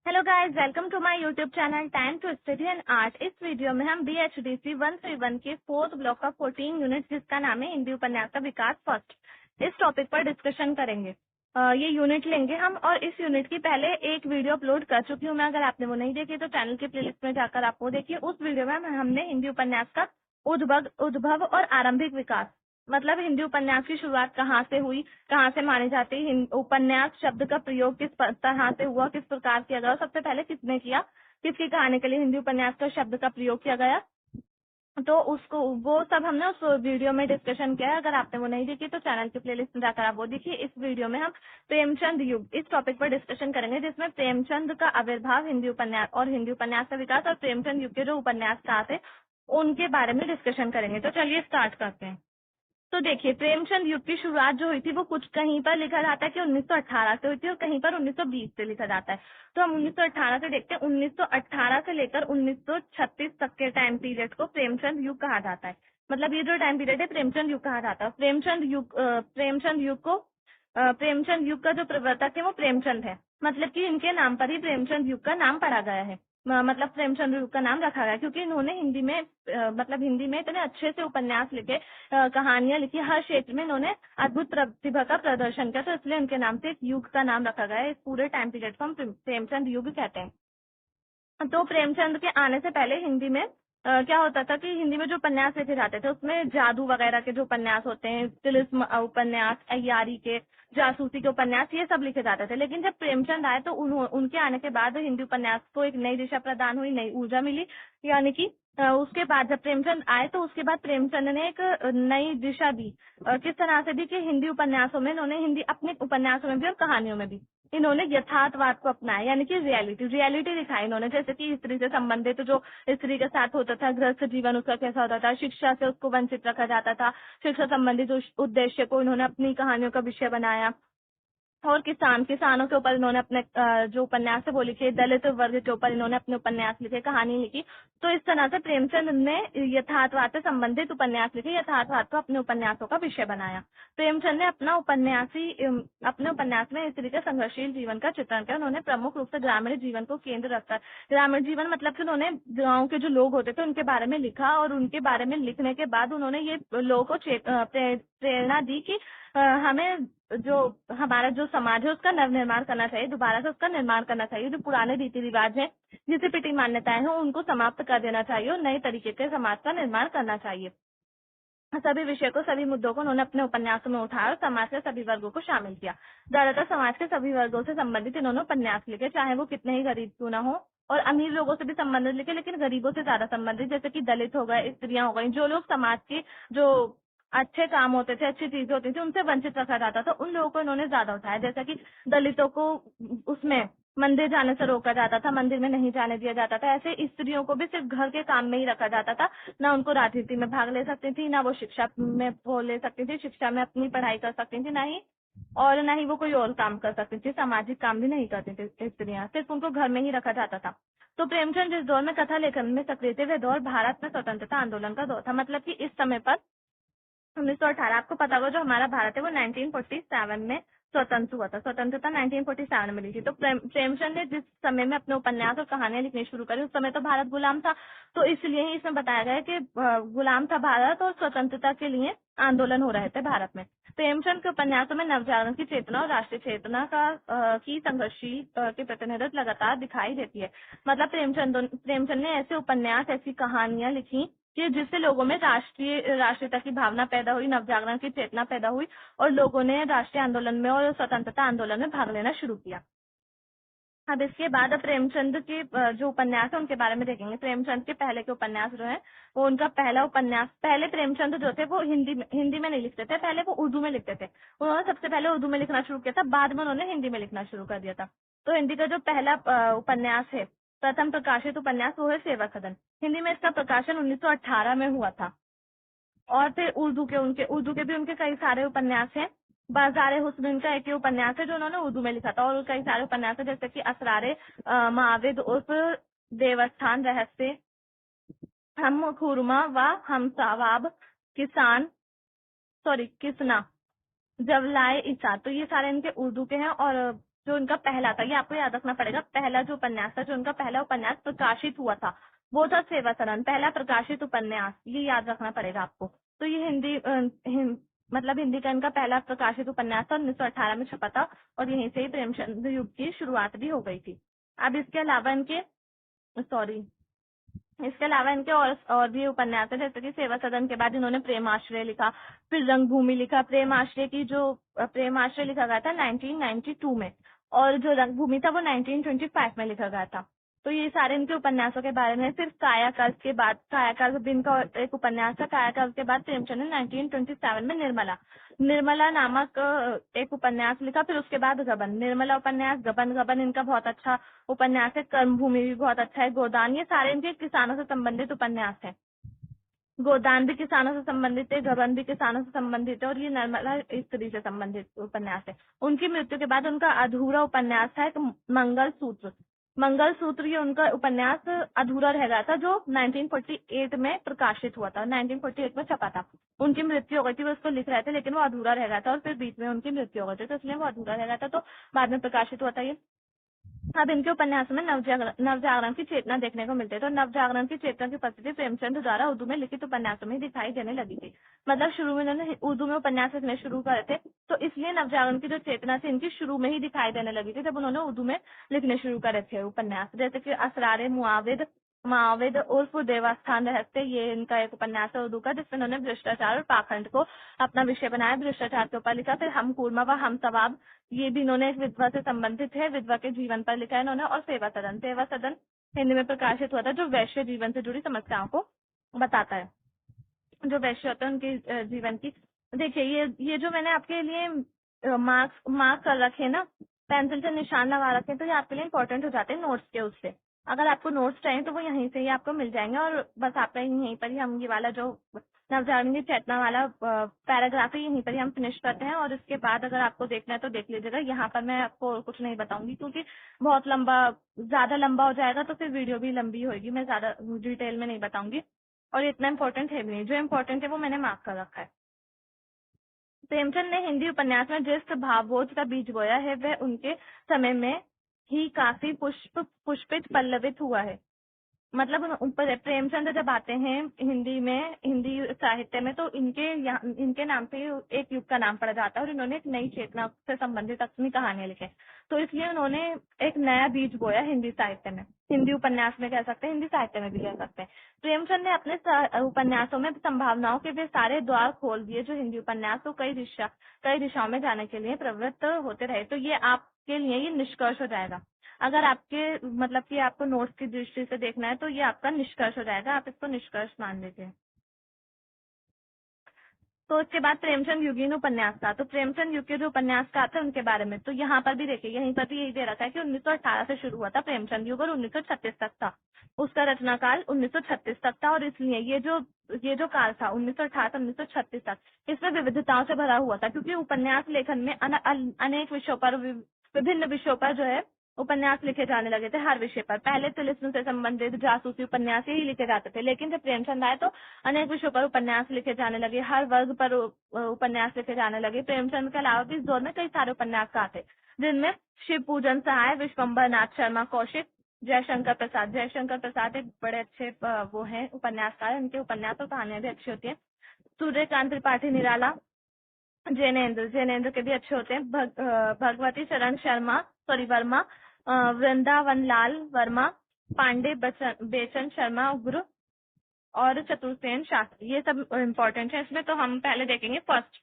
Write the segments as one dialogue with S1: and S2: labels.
S1: Hello guys, welcome to my YouTube channel time to study and art. इस video में हम BHDC 131 के fourth block का 14 unit जिसका नाम है हिंदी उपन्यास का विकास फर्स्ट, इस टॉपिक पर डिस्कशन करेंगे। ये यूनिट लेंगे हम और इस यूनिट की पहले एक वीडियो अपलोड कर चुकी हूँ मैं। अगर आपने वो नहीं देखी तो चैनल की प्लेलिस्ट में जाकर आप वो देखिए। उस वीडियो में हमने हिंदी उपन्यास का उद्भव और आरंभिक विकास, मतलब हिंदी उपन्यास की शुरुआत कहाँ से हुई, कहाँ से मानी जाती है, उपन्यास शब्द का प्रयोग किस तरह से हुआ, किस प्रकार किया गया, सबसे पहले किसने किया, किसकी कहानी के लिए हिंदी उपन्यास का शब्द का प्रयोग किया गया, तो उसको वो सब हमने उस वीडियो में डिस्कशन किया है। अगर आपने वो नहीं देखी तो चैनल की प्लेलिस्ट में जाकर आप वो देखिए। इस वीडियो में हम प्रेमचंद युग इस टॉपिक पर डिस्कशन करेंगे, जिसमें प्रेमचंद का आविर्भाव, हिंदी उपन्यास और हिंदी उपन्यास का विकास और प्रेमचंद युग के जो उपन्यास थे उनके बारे में डिस्कशन करेंगे। तो चलिए स्टार्ट करते हैं। तो देखिए, प्रेमचंद युग की शुरुआत जो हुई थी वो कुछ कहीं पर लिखा जाता है कि 1918 से हुई थी और कहीं पर 1920 से लिखा जाता है। तो हम 1918 से देखते हैं। 1918 से लेकर 1936 तक के टाइम पीरियड को प्रेमचंद युग कहा जाता है। मतलब ये जो टाइम पीरियड है प्रेमचंद युग कहा जाता है। प्रेमचंद युग का जो प्रवर्तक है वो प्रेमचंद है। मतलब कि इनके नाम पर ही प्रेमचंद युग का नाम पड़ा गया है। मतलब प्रेमचंद युग का नाम रखा गया क्योंकि इन्होंने हिंदी में मतलब हिंदी में इतने अच्छे से उपन्यास लिखे, कहानियां लिखी, हर क्षेत्र में इन्होंने अद्भुत प्रतिभा का प्रदर्शन किया, तो इसलिए उनके नाम से एक युग का नाम रखा गया है। इस पूरे टाइम पीरियड को हम प्रेमचंद युग कहते हैं। तो प्रेमचंद के आने से पहले हिंदी में क्या होता था कि हिंदी में जो उपन्यास लिखे जाते थे उसमें जादू वगैरह के जो उपन्यास होते हैं, तिलिस्म उपन्यास, अय्यारी के, जासूसी के उपन्यास, ये सब लिखे जाते थे। लेकिन जब प्रेमचंद आए तो उनके आने के बाद हिंदी उपन्यास को एक नई दिशा प्रदान हुई, नई ऊर्जा मिली। यानी कि उसके बाद जब प्रेमचंद आए तो उसके बाद प्रेमचंद ने एक नई दिशा दी। किस तरह से दी कि हिंदी उपन्यासों में इन्होंने हिंदी अपने उपन्यासों में भी और कहानियों में भी इन्होंने यथार्थवाद को अपनाया, यानी कि रियलिटी दिखाई इन्होंने। जैसे कि स्त्री से संबंधित जो स्त्री के साथ होता था, गृहस्थ जीवन उसका कैसा होता था, शिक्षा से उसको वंचित रखा जाता था, शिक्षा संबंधित उद्देश्य को इन्होंने अपनी कहानियों का विषय बनाया। और किसानों के ऊपर इन्होंने अपने जो उपन्यास है वो लिखे, दलित वर्ग के ऊपर इन्होंने अपने उपन्यास लिखे, कहानी लिखी। तो इस तरह से प्रेमचंद ने यथार्थवाद से संबंधित उपन्यास लिखे, यथार्थवाद को अपने उपन्यासों का विषय बनाया। प्रेमचंद ने अपने उपन्यास में स्त्री के संघर्षशील जीवन का चित्रण किया। उन्होंने प्रमुख रूप से ग्रामीण जीवन को केंद्र रखकर, ग्रामीण जीवन मतलब कि उन्होंने गाँव के जो लोग होते थे उनके बारे में लिखा, और उनके बारे में लिखने के बाद उन्होंने ये लोगों को प्रेरणा दी कि हमें जो हमारा जो समाज है उसका नवनिर्माण करना चाहिए, दोबारा से उसका निर्माण करना चाहिए। जो पुराने रीति रिवाज है, जिसे पिटी मान्यताएं हैं, उनको समाप्त कर देना चाहिए और नए तरीके के समाज का निर्माण करना चाहिए। सभी विषय को, सभी मुद्दों को उन्होंने अपने उपन्यासों में उठाया और समाज के सभी वर्गों को शामिल किया। ज्यादातर समाज के सभी वर्गों से संबंधित इन्होंने उपन्यास लिखे, चाहे वो कितने ही गरीब क्यों न हो, और अमीर लोगों से भी संबंधित लिखे, लेकिन गरीबों से ज्यादा संबंधित, जैसे कि दलित हो गए, स्त्रियां हो गई, जो लोग समाज की जो अच्छे काम होते थे, अच्छी चीजें होती थी, उनसे वंचित रखा जाता था, उन लोगों को इन्होंने ज्यादा उठाया। जैसे कि दलितों को उसमें मंदिर जाने से रोका जाता था, मंदिर में नहीं जाने दिया जाता था। ऐसे स्त्रियों को भी सिर्फ घर के काम में ही रखा जाता था, ना उनको राजनीति में भाग ले सकती थी, ना वो शिक्षा में वो ले सकती थी, शिक्षा में अपनी पढ़ाई कर सकती थी, ना ही वो कोई और काम कर सकती थी। सामाजिक काम भी नहीं करती थी स्त्रियां, सिर्फ उनको घर में ही रखा जाता था। तो प्रेमचंद जिस दौर में कथा लेखन में सक्रिय थे वह दौर भारत में स्वतंत्रता आंदोलन का दौर था। मतलब कि इस समय पर 1918, आपको पता होगा जो हमारा भारत है वो 1947 में स्वतंत्र हुआ था। स्वतंत्रता 1947 में मिली थी। तो प्रेमचंद ने जिस समय में अपने उपन्यास और कहानियां लिखनी शुरू करी उस समय तो भारत गुलाम था, तो इसलिए ही इसमें बताया गया है कि गुलाम था भारत और स्वतंत्रता के लिए आंदोलन हो रहे थे भारत में। प्रेमचंद के उपन्यासों में नवजागरण की चेतना और राष्ट्रीय चेतना की संघर्षशील की प्रतिनिधित्व लगातार दिखाई देती है। मतलब प्रेमचंद ने ऐसे उपन्यास, ऐसी कहानियां लिखी कि जिससे लोगों में राष्ट्रीयता की भावना पैदा हुई, नवजागरण की चेतना पैदा हुई, और लोगों ने राष्ट्रीय आंदोलन में और स्वतंत्रता आंदोलन में भाग लेना शुरू किया। अब इसके बाद अब प्रेमचंद के जो उपन्यास है उनके बारे में देखेंगे। प्रेमचंद के पहले के उपन्यास जो है वो उनका पहला उपन्यास, पहले प्रेमचंद जो थे वो हिंदी में नहीं लिखते थे, पहले वो उर्दू में लिखते थे। उन्होंने सबसे पहले उर्दू में लिखना शुरू किया था, बाद में उन्होंने हिंदी में लिखना शुरू कर दिया था। तो हिंदी का जो पहला उपन्यास है, प्रथम प्रकाशित उपन्यास, वो है सेवा सदन। हिंदी में इसका प्रकाशन 1918 में हुआ था। और फिर उर्दू के भी उनके कई सारे उपन्यास हैं। बाजारे हुस्न इनका एक ही उपन्यास है जो उन्होंने उर्दू में लिखा था, और कई सारे उपन्यास है जैसे कि असरारे माविद उर्फ देवस्थान रहस्य, हम खुरमा व हम सवाब, किसना, जवलाए ईसा, तो ये सारे इनके उर्दू के हैं। और जो उनका पहला था, ये आपको याद रखना पड़ेगा, पहला जो उपन्यास था, जो उनका पहला उपन्यास प्रकाशित हुआ था वो था सेवा सदन, पहला प्रकाशित उपन्यास, ये याद रखना पड़ेगा आपको। तो ये मतलब हिंदी का इनका पहला प्रकाशित उपन्यास था, 1918 में छपा था और यहीं से ही प्रेमचंद युग की शुरुआत भी हो गई थी। अब इसके अलावा इनके और भी उपन्यास है, जैसे कि सेवा सदन के बाद इन्होंने प्रेमाश्रय लिखा, फिर रंगभूमि लिखा। प्रेमाश्रय लिखा गया था 1992 में, और जो रंगभूमि था वो 1925 में लिखा गया था। तो ये सारे इनके उपन्यासों के बारे में। सिर्फ कायाकल्प के बाद, कायाकल्प भी इनका एक उपन्यास था, कायाकल्प के बाद प्रेमचंद ने 1927 में निर्मला नामक एक उपन्यास लिखा, फिर उसके बाद गबन, निर्मला उपन्यास, गबन इनका बहुत अच्छा उपन्यास है, कर्मभूमि भी बहुत अच्छा है, गोदान, ये सारे इनके किसानों से संबंधित उपन्यास है। गोदान भी किसानों से संबंधित है, गबन भी किसानों से संबंधित है, और ये निर्मला स्त्री से संबंधित उपन्यास है। उनकी मृत्यु के बाद उनका अधूरा उपन्यास था एक मंगलसूत्र, ये उनका उपन्यास अधूरा रह गया था, जो 1948 में प्रकाशित हुआ था, 1948 में छपा था। उनकी मृत्यु हो गई थी, वो उसको लिख रहे थे लेकिन वो अधूरा रह गया था, और फिर बीच में उनकी मृत्यु हो गई थी, तो इसलिए वो अधूरा रह गया था, तो बाद में प्रकाशित हुआ था ये। अब इनके उपन्यास में नवजागरण की चेतना देखने को मिलती है। तो नवजागरण की चेतना की उपस्थिति प्रेमचंद द्वारा उर्दू में लिखित उपन्यासों में दिखाई देने लगी थी। मतलब शुरू में इन्होंने उर्दू में उपन्यास लिखने शुरू करे थे, तो इसलिए नवजागरण की जो चेतना थी इनकी शुरू में ही दिखाई देने लगी थी, जब उन्होंने उर्दू में लिखने शुरू करे थे उपन्यास। जैसे कि असरारे मुआविद उर्फ देवस्थान रहस्य, ये इनका एक उपन्यास है उर्दू का, जिसमें उन्होंने भ्रष्टाचार और पाखंड को अपना विषय बनाया, भ्रष्टाचार के ऊपर लिखा। फिर हम कूरमा व हम सवाब, ये भी इन्होंने एक विधवा से संबंधित है, विधवा के जीवन पर लिखा है इन्होंने। और सेवा सदन हिंदी में प्रकाशित हुआ था, जो वैश्य जीवन से जुड़ी समस्याओं को बताता है, जो वैश्य होते हैं उनके जीवन की। देखिए ये जो मैंने आपके लिए मार्क्स कर रखे ना, पेंसिल से निशान लगा रखे हैं, तो ये आपके लिए इंपॉर्टेंट हो जाते हैं नोट्स के उससे। अगर आपको नोट्स चाहिए तो वो यहीं से ही आपको मिल जाएंगे, और बस आपका यहीं पर ही हम ये वाला जो नवजागरण की चेतना वाला पैराग्राफ है यहीं पर ही हम फिनिश करते हैं। और इसके बाद अगर आपको देखना है तो देख लीजिएगा, यहाँ पर मैं आपको कुछ नहीं बताऊंगी क्योंकि बहुत ज्यादा लंबा हो जाएगा, तो फिर वीडियो भी लंबी होगी, मैं ज्यादा डिटेल में नहीं बताऊंगी, और इतना इम्पोर्टेंट है भी नहीं। जो इम्पोर्टेंट है वो मैंने मार्क कर रखा है। प्रेमचंद ने हिंदी उपन्यास में जिस भावबोध का बीज बोया है वह उनके समय में ही काफी पुष्पित पल्लवित हुआ है। मतलब प्रेमचंद जब आते हैं हिंदी साहित्य में, तो इनके नाम पे एक युग का नाम पड़ा जाता है, और इन्होंने एक नई चेतना से संबंधित अपनी कहानियां लिखे, तो इसलिए उन्होंने एक नया बीज बोया हिंदी साहित्य में, हिंदी उपन्यास में कह सकते हैं, हिंदी साहित्य में भी कह सकते हैं। प्रेमचंद ने अपने उपन्यासों में संभावनाओं के वे सारे द्वार खोल दिए, जो हिंदी उपन्यास को कई दिशाओं में जाने के लिए प्रवृत्त होते रहे। तो ये आपके लिए ये निष्कर्ष हो जाएगा। अगर आपके मतलब कि आपको नोट्स की दृष्टि से देखना है तो ये आपका निष्कर्ष हो जाएगा, आप इसको निष्कर्ष मान लीजिए। तो इसके बाद प्रेमचंद युगीन उपन्यास था। तो प्रेमचंद युग के जो उपन्यास का थे उनके बारे में, तो यहाँ पर भी देखिए, यहीं पर भी यही दे रखा है कि 1918 से शुरू हुआ था प्रेमचंद युग, और 1936 तक था उसका रचना काल, 1936 तक था। और इसलिए ये जो काल था 1918 से 1936 तक, इसमें विविधताओं से भरा हुआ था, क्योंकि उपन्यास लेखन में अनेक विषयों पर, विभिन्न विषयों पर जो है उपन्यास लिखे जाने लगे थे। हर विषय पर पहले तिलिस्म से संबंधित जासूसी उपन्यास ही लिखे जाते थे, लेकिन जब प्रेमचंद आए तो अनेक विषयों पर उपन्यास लिखे जाने लगे, हर वर्ग पर उपन्यास लिखे जाने लगे। प्रेमचंद के अलावा भी इस दौर में कई सारे उपन्यासकार थे, जिनमें शिव पूजन सहाय, विश्वम्भर नाथ शर्मा कौशिक, जयशंकर प्रसाद एक बड़े अच्छे वो हैं उपन्यासकार, उनके उपन्यास और कहानियां भी अच्छी होती है। सूर्यकांत त्रिपाठी निराला, जैनेन्द्र के भी अच्छे होते हैं। भगवती चरण वर्मा, वृंदावन लाल वर्मा, पांडे बेचन शर्मा उग्र, और चतुर्सेन शास्त्री, ये सब इम्पोर्टेंट है इसमें। तो हम पहले देखेंगे फर्स्ट।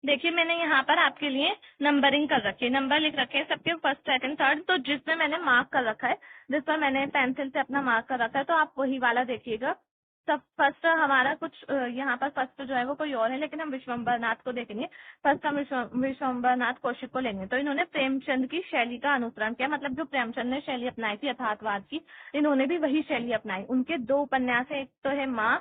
S1: देखिए मैंने यहाँ पर आपके लिए नंबरिंग कर रखी है, नंबर लिख रखे हैं सबके, फर्स्ट सेकंड थर्ड। तो जिसमें मैंने मार्क कर रखा है, जिस पर मैंने पेंसिल से अपना मार्क कर रखा है, तो आप वही वाला देखिएगा। सब फर्स्ट हमारा कुछ यहाँ पर फर्स्ट जो है वो कोई और है, लेकिन हम विश्वम्भर नाथ को देखेंगे। फर्स्ट हम विश्वम्भर नाथ कौशिक को लेंगे। तो इन्होंने प्रेमचंद की शैली का अनुसरण किया, मतलब जो प्रेमचंद ने शैली अपनाई थी यथार्थवाद की, इन्होंने भी वही शैली अपनाई। उनके दो उपन्यास है, एक तो है माँ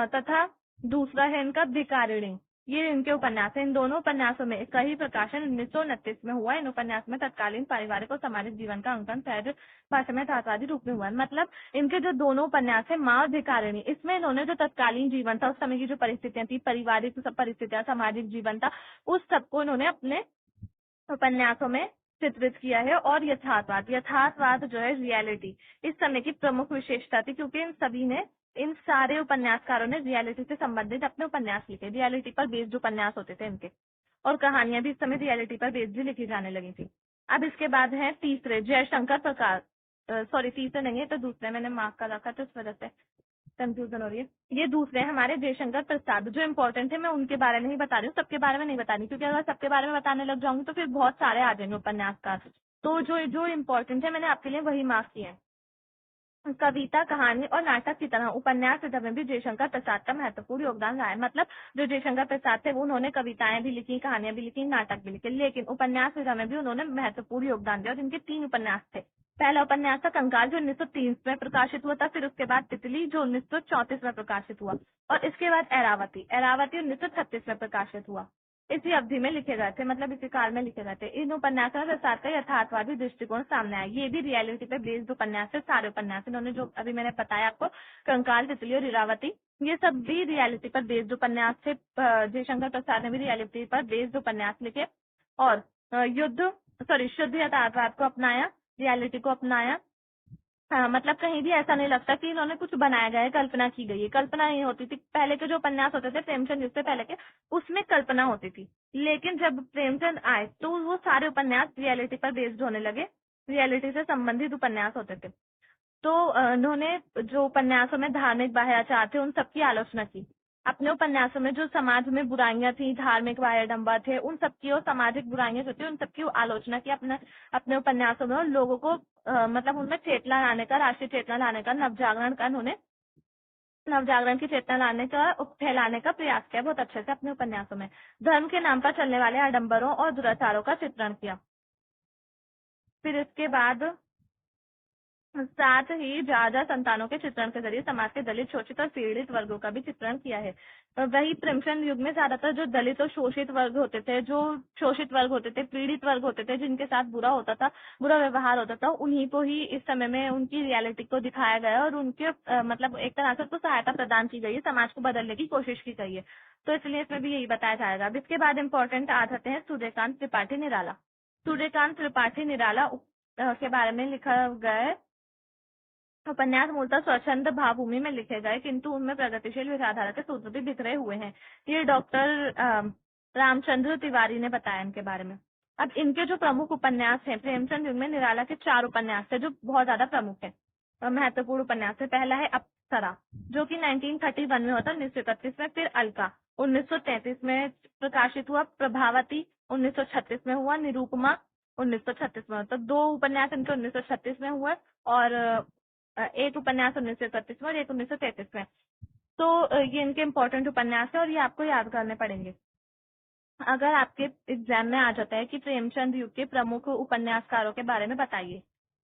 S1: तथा दूसरा है इनका भिखारिणी, ये इनके उपन्यास है। इन दोनों उपन्यासों में इसका ही प्रकाशन 1929 में हुआ। इन उपन्यास में तत्कालीन पारिवारिक और सामाजिक जीवन का अंकन सहज भाषा में यथार्थवादी रूप में हुआ। मतलब इनके जो दोनों उपन्यास है माँ और भिखारिणी, इसमें इन्होंने जो तत्कालीन जीवन था, उस समय की जो परिस्थितियां थी, पारिवारिक परिस्थितियां, सामाजिक जीवन था, उस सबको इन्होंने अपने उपन्यासों में चित्रित किया है। और यथार्थवाद, यथार्थवाद जो है रियलिटी इस समय की प्रमुख विशेषता थी, क्योंकि इन सारे उपन्यासकारों ने रियलिटी से संबंधित अपने उपन्यास लिखे, रियलिटी पर बेस्ड उपन्यास होते थे इनके, और कहानियां भी इस समय रियलिटी पर बेस्ड ही लिखी जाने लगी थी। अब इसके बाद है तीसरे, जयशंकर प्रसाद, सॉरी तीसरे नहीं है तो दूसरे, मैंने मार्क कर रखा तो इस वजह से कंफ्यूजन हो रही है। ये दूसरे हमारे जयशंकर प्रसाद, जो इम्पोर्टेंट है मैं उनके बारे में ही बता रही हूँ, सबके बारे में नहीं बता रही, क्योंकि अगर सबके बारे में बताने लग जाऊंगी तो फिर बहुत सारे आ जाएंगे उपन्यासकार। तो जो जो इम्पोर्टेंट है मैंने आपके लिए वही मार्क किए हैं। कविता, कहानी और नाटक की तरह उपन्यास विधा में भी जयशंकर प्रसाद का महत्वपूर्ण योगदान रहा है। मतलब जो जयशंकर प्रसाद थे वो उन्होंने कविताएं भी लिखी, कहानियां भी लिखी, नाटक भी लिखे, लेकिन उपन्यास विधा में भी उन्होंने महत्वपूर्ण योगदान दिया। और इनके 3 उपन्यास थे। पहला उपन्यास था कंकाल, जो 1930 में प्रकाशित हुआ था। फिर उसके बाद तितली, जो 1934 में प्रकाशित हुआ। और इसके बाद एरावती, एरावती 1936 में प्रकाशित हुआ। इसी अवधि में लिखे गए थे, मतलब इसी काल में लिखे गए थे। इन उपन्यासों में प्रसाद का यथार्थवादी दृष्टिकोण सामने आया। ये भी रियलिटी पे बेस्ड उपन्यास है। सारे उपन्यास इन्होंने जो अभी मैंने बताया आपको, कंकाल, तितली और इरावती, ये सब भी रियलिटी पर बेस्ड उपन्यास थे। जयशंकर प्रसाद ने भी रियलिटी पर बेस्ड उपन्यास लिखे और शुद्ध यथार्थवाद को अपनाया, रियलिटी को अपनाया। हाँ, मतलब कहीं भी ऐसा नहीं लगता कि इन्होंने कुछ बनाया गया है, कल्पना की गई है। कल्पना नहीं होती थी। पहले के जो उपन्यास होते थे प्रेमचंद युग से पहले के, उसमें कल्पना होती थी। लेकिन जब प्रेमचंद आए तो वो सारे उपन्यास रियलिटी पर बेस्ड होने लगे, रियलिटी से संबंधित उपन्यास होते थे। तो उन्होंने जो उपन्यासों में धार्मिक बाह्याचार थे उन सबकी आलोचना की। अपने उपन्यासों में जो समाज में बुराइयां थी, धार्मिक बाह्यडंबर थे, उन सबकी और सामाजिक बुराइयां जो थी उन सबकी आलोचना की अपने उपन्यासों में। और लोगों को मतलब उनमें चेतना लाने का, राष्ट्रीय चेतना लाने का, उन्होंने नवजागरण की चेतना लाने का, फैलाने का प्रयास किया बहुत अच्छे से अपने उपन्यासों में। धर्म के नाम पर चलने वाले आडंबरों और दुराचारों का चित्रण किया। फिर इसके बाद साथ ही ज्यादा संतानों के चित्रण के जरिए समाज के दलित, शोषित और पीड़ित वर्गों का भी चित्रण किया है। वही प्रेमचंद युग में ज्यादातर जो दलित और शोषित वर्ग होते थे, पीड़ित वर्ग होते थे, जिनके साथ बुरा होता था, बुरा व्यवहार होता था, उन्हीं को ही इस समय में उनकी रियलिटी को दिखाया गया और उनके मतलब एक तरह से उसको सहायता प्रदान की गई है, समाज को बदलने की कोशिश की गई है। तो इसलिए इसमें भी यही बताया जाएगा। अब इसके बाद इम्पोर्टेंट आ जाते हैं सूर्यकांत त्रिपाठी निराला। सूर्यकांत त्रिपाठी निराला के बारे में लिखा गया है। उपन्यास मूलतः स्वच्छंद भावभूमि में लिखे गए, किंतु उनमें प्रगतिशील विचारधारा के सूत्र भी बिखरे हुए हैं। ये डॉक्टर रामचंद्र तिवारी ने बताया इनके बारे में। अब इनके जो प्रमुख उपन्यास हैं, प्रेमचंद युग में निराला के 4 उपन्यास थे जो बहुत ज्यादा प्रमुख है, महत्वपूर्ण उपन्यास है। पहला है अप्सरा, जो कि 1931 में होता, 1931 में। फिर अलका 1933 में प्रकाशित हुआ। प्रभावती 1936 में हुआ। निरूपमा 1936 में हुआ। तो 2 उपन्यास इनके 1936 में हुए और एक उपन्यास 1931 में और एक 1933 में। तो ये इनके इम्पोर्टेंट उपन्यास है और ये आपको याद करने पड़ेंगे। अगर आपके एग्जाम में आ जाता है कि प्रेमचंद युग के प्रमुख उपन्यासकारों के बारे में बताइए,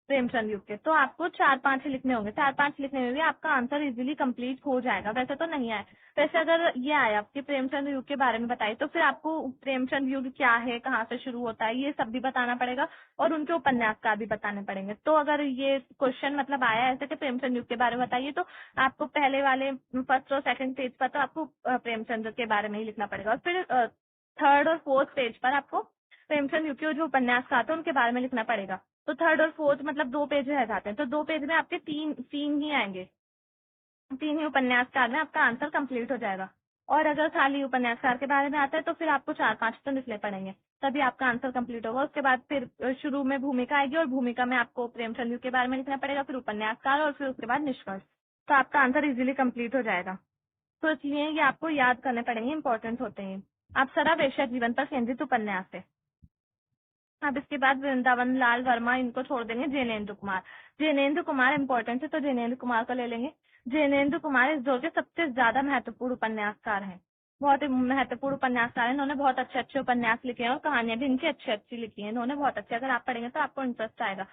S1: प्रेमचंद युग के, तो आपको 4-5 ही लिखने होंगे। 4-5 लिखने में भी आपका आंसर इजीली कंप्लीट हो जाएगा। वैसे तो नहीं आए, वैसे अगर ये आया कि प्रेमचंद युग के बारे में बताइए तो फिर आपको प्रेमचंद युग क्या है, कहाँ से शुरू होता है, ये सब भी बताना पड़ेगा और उनके उपन्यासकार भी बताने पड़ेंगे। तो अगर ये क्वेश्चन मतलब आया ऐसे कि प्रेमचंद युग के बारे में बताइए, तो आपको पहले वाले फर्स्ट और सेकंड पेज पर तो आपको प्रेमचंद के बारे में ही लिखना पड़ेगा और फिर थर्ड और फोर्थ पेज पर आपको प्रेमचंद युग के जो उपन्यासकार थे उनके बारे में लिखना पड़ेगा। तो थर्ड और फोर्थ मतलब 2 पेज रह जाते हैं, तो 2 पेज में आपके तीन ही आएंगे, 3 ही उपन्यासकार में आपका आंसर कंप्लीट हो जाएगा। और अगर खाली उपन्यासकार के बारे में आता है तो फिर आपको 4-5 तो लिखने पड़ेंगे, तभी आपका आंसर कंप्लीट होगा। उसके बाद फिर शुरू में भूमिका आएगी और भूमिका में आपको प्रेमचंद युग के बारे में लिखना पड़ेगा, फिर उपन्यासकार और फिर उसके बाद निष्कर्ष। तो आपका आंसर इजीली कंप्लीट हो जाएगा। तो इसलिए ये आपको याद करने पड़ेंगे, इंपॉर्टेंट होते हैं। अप्सरा वेश्या जीवन पर केंद्रित उपन्यास है। अब इसके बाद वृंदावन लाल वर्मा, इनको छोड़ देंगे। जैनेन्द्र कुमार, जैनेन्द्र कुमार इंपॉर्टेंट है तो जैनेन्द्र कुमार को ले लेंगे। जैनेन्द्र कुमार इस दौर के सबसे ज्यादा महत्वपूर्ण उपन्यासकार हैं, बहुत ही महत्वपूर्ण उपन्यासकार हैं। इन्होंने बहुत अच्छे अच्छे उपन्यास लिखे हैं और कहानियां भी इनकी अच्छी अच्छी लिखी हैं। इन्होंने बहुत अच्छे, अगर आप पढ़ेंगे तो आपको इंटरेस्ट आएगा।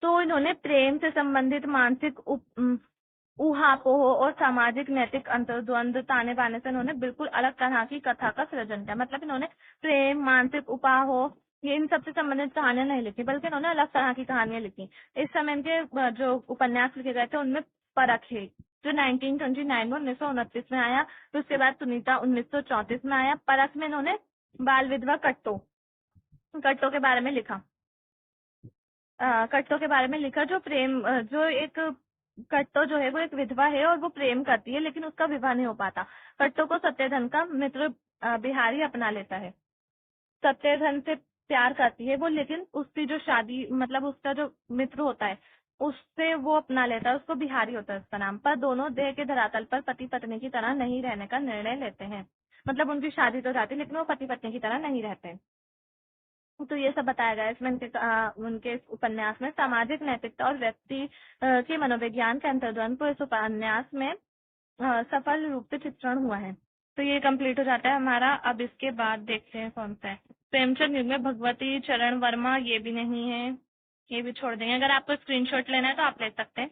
S1: तो इन्होंने प्रेम से संबंधित मानसिक ऊहापोह और सामाजिक नैतिक अंतर्द्वंद ताने बाने से इन्होंने बिल्कुल अलग तरह की कथा का सृजन किया। मतलब इन्होंने प्रेम, मानसिक उपाहों, ये इन सबसे संबंधित कहानियां नहीं लिखी, बल्कि इन्होंने अलग तरह की कहानियां लिखी। इस समय इनके जो उपन्यास लिखे गए थे उनमें परख है, जो 1929 में 1929 में आया। फिर उसके बाद सुनीता 1934 में आया। परख में इन्होंने बाल विधवा कट्टो कट्टों के बारे में लिखा। कट्टों के बारे में लिखा जो एक कट्टो जो है वो एक विधवा है और वो प्रेम करती है लेकिन उसका विवाह नहीं हो पाता। कट्टो को सत्यधन का मित्र बिहारी अपना लेता है। सत्यधन से प्यार करती है वो, लेकिन उसकी जो शादी मतलब उसका जो मित्र होता है उससे वो अपना लेता है, उसको बिहारी होता है उसका नाम। पर दोनों देह के धरातल पर पति पत्नी की तरह नहीं रहने का निर्णय लेते हैं। मतलब उनकी शादी तो जाती है लेकिन वो पति पत्नी की तरह नहीं रहते। तो ये सब बताया गया है इसमें उनके इस उपन्यास में। सामाजिक नैतिकता और व्यक्ति के मनोविज्ञान के अंतर्द्वंद को इस उपन्यास में सफल रूप से चित्रण हुआ है। तो ये कंप्लीट हो जाता है हमारा। अब इसके बाद देखते हैं कौन सा है। प्रेमचंद युग में भगवती चरण वर्मा, ये भी नहीं है, ये भी छोड़ देंगे। अगर आपको स्क्रीनशॉट लेना है तो आप ले सकते हैं।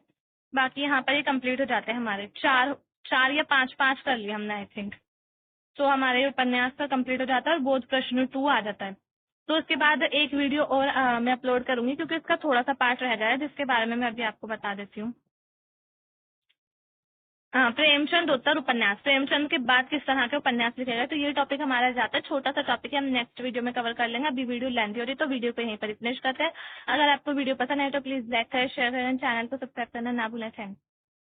S1: बाकी यहाँ पर ये कंप्लीट हो जाते हैं हमारे। चार चार या पांच पांच कर लिए हमने आई थिंक। तो हमारे उपन्यास का कंप्लीट हो जाता है और बोध प्रश्न 2 आ जाता है। तो इसके बाद एक वीडियो और मैं अपलोड करूंगी क्योंकि इसका थोड़ा सा पार्ट रह गया है जिसके बारे में मैं अभी आपको बता देती हूँ। प्रेमचंद उत्तर उपन्यास। प्रेमचंद के बाद किस तरह के उपन्यास लिखे गए, तो ये टॉपिक हमारा जाता है। छोटा सा टॉपिक है, हम नेक्स्ट वीडियो में कवर कर लेंगे। अभी वीडियो लेंथी हो रही है तो वीडियो को यहीं पर फिनिश करते हैं। अगर आपको वीडियो पसंद है तो प्लीज लाइक करें, शेयर करें, चैनल को सब्सक्राइब करना ना भूलें। थैंक्स।